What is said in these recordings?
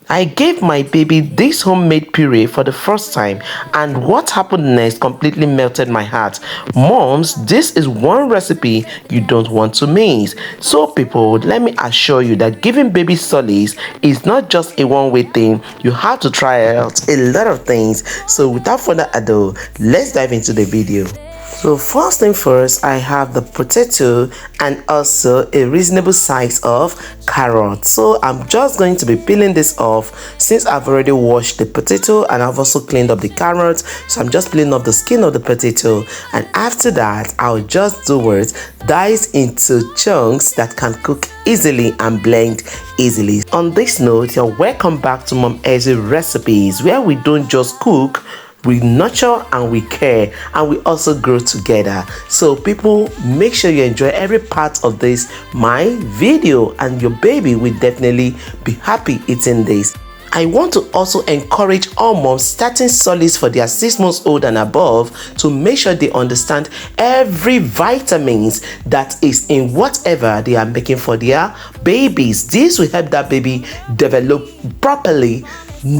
I gave my baby this homemade puree for the first time, and what happened next completely melted my heart. Moms, this is one recipe you don't want to miss. So people, let me assure you that giving baby solids is not just a one-way thing. You have to try out a lot of things. So without further ado, let's dive into the video. So first thing first, I have the potato and also a reasonable size of carrot. So I'm just going to be peeling this off since I've already washed the potato and I've also cleaned up the carrot. So I'm just peeling off the skin of the potato, and after that I'll just do it, dice into chunks that can cook easily and blend easily. On this note, you're welcome back to Mom Essy Recipes, where we don't just cook, we nurture and we care, and we also grow together. So people, make sure you enjoy every part of this my video, and your baby will definitely be happy eating this. I want to also encourage all moms starting solids for their 6 months old and above to make sure they understand every vitamins that is in whatever they are making for their babies. This will help that baby develop properly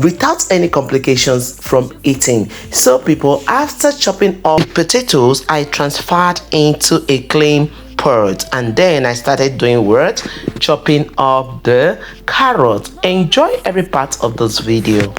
without any complications from eating. So people, after chopping up potatoes, I transferred into a clean pot, and then I started doing what? Chopping up the carrot. Enjoy every part of this video.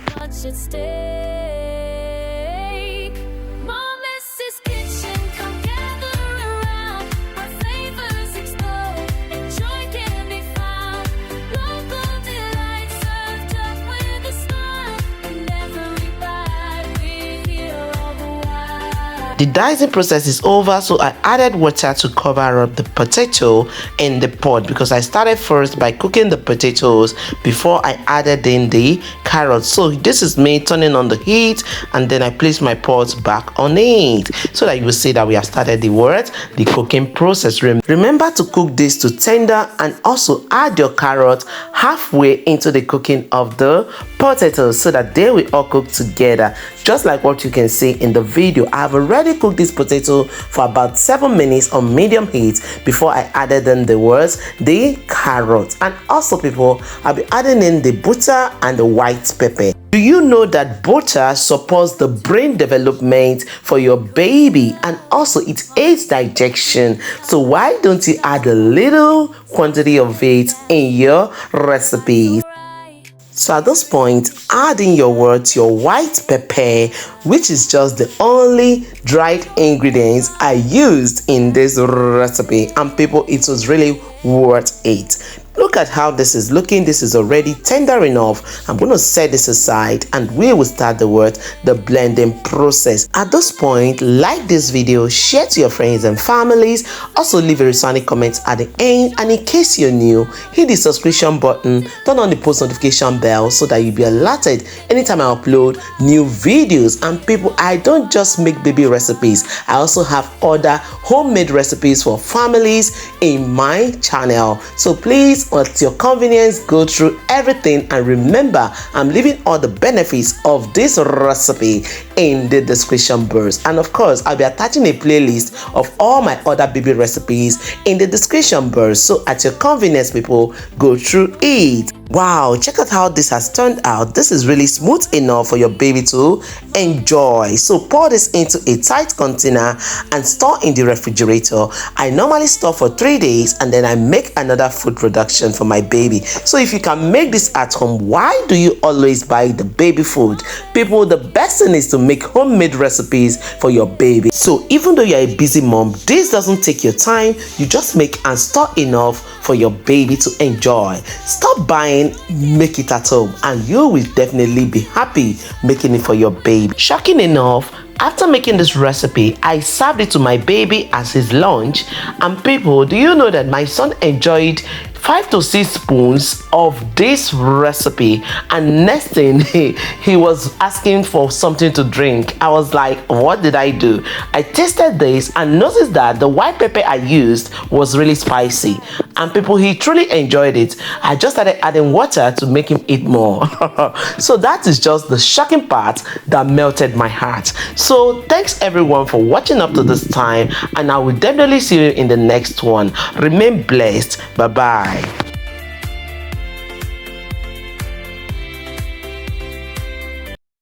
The dicing process is over, so I added water to cover up the potato in the pot, because I started first by cooking the potatoes before I added in the carrots. So this is me turning on the heat, and then I place my pot back on it so that you will see that we have started the cooking process. Remember to cook this to tender, and also add your carrot halfway into the cooking of the potatoes so that they will all cook together. Just like what you can see in the video, I've already cooked this potato for about 7 minutes on medium heat before I added in the carrot. And also people, I'll be adding in the butter and the white pepper. Do you know that butter supports the brain development for your baby, and also it aids digestion? So why don't you add a little quantity of it in your recipes? So at this point, add in your white pepper, which is just the only dried ingredients I used in this recipe, and people, it was really worth it. Look at how this is looking. This is already tender enough. I'm going to set this aside, and we will start the blending process. At this point, like this video, share to your friends and families. Also leave a resounding comment at the end, and in case you're new, hit the subscription button, turn on the post notification bell so that you'll be alerted anytime I upload new videos. And people, I don't just make baby recipes, I also have other homemade recipes for families in my channel. So please, at your convenience, go through everything, and remember, I'm leaving all the benefits of this recipe in the description box, and of course I'll be attaching a playlist of all my other baby recipes in the description box, so at your convenience people, go through it. Wow, check out how this has turned out. This is really smooth enough for your baby to enjoy. So pour this into a tight container and store in the refrigerator. I normally store for 3 days, and then I make another food production for my baby. So if you can make this at home, why do you always buy the baby food? People, the best thing is to make homemade recipes for your baby. So even though you're a busy mom, this doesn't take your time. You just make and store enough for your baby to enjoy. Stop buying, make it at home, and you will definitely be happy making it for your baby. Shocking enough, after making this recipe, I served it to my baby as his lunch, and people, do you know that my son enjoyed 5 to 6 spoons of this recipe, and next thing he was asking for something to drink. I was like, what did I do? I tasted this and noticed that the white pepper I used was really spicy, and people, he truly enjoyed it. I just started adding water to make him eat more. So that is just the shocking part that melted my heart. So thanks everyone for watching up to this time, and I will definitely see you in the next one. Remain blessed. Bye bye.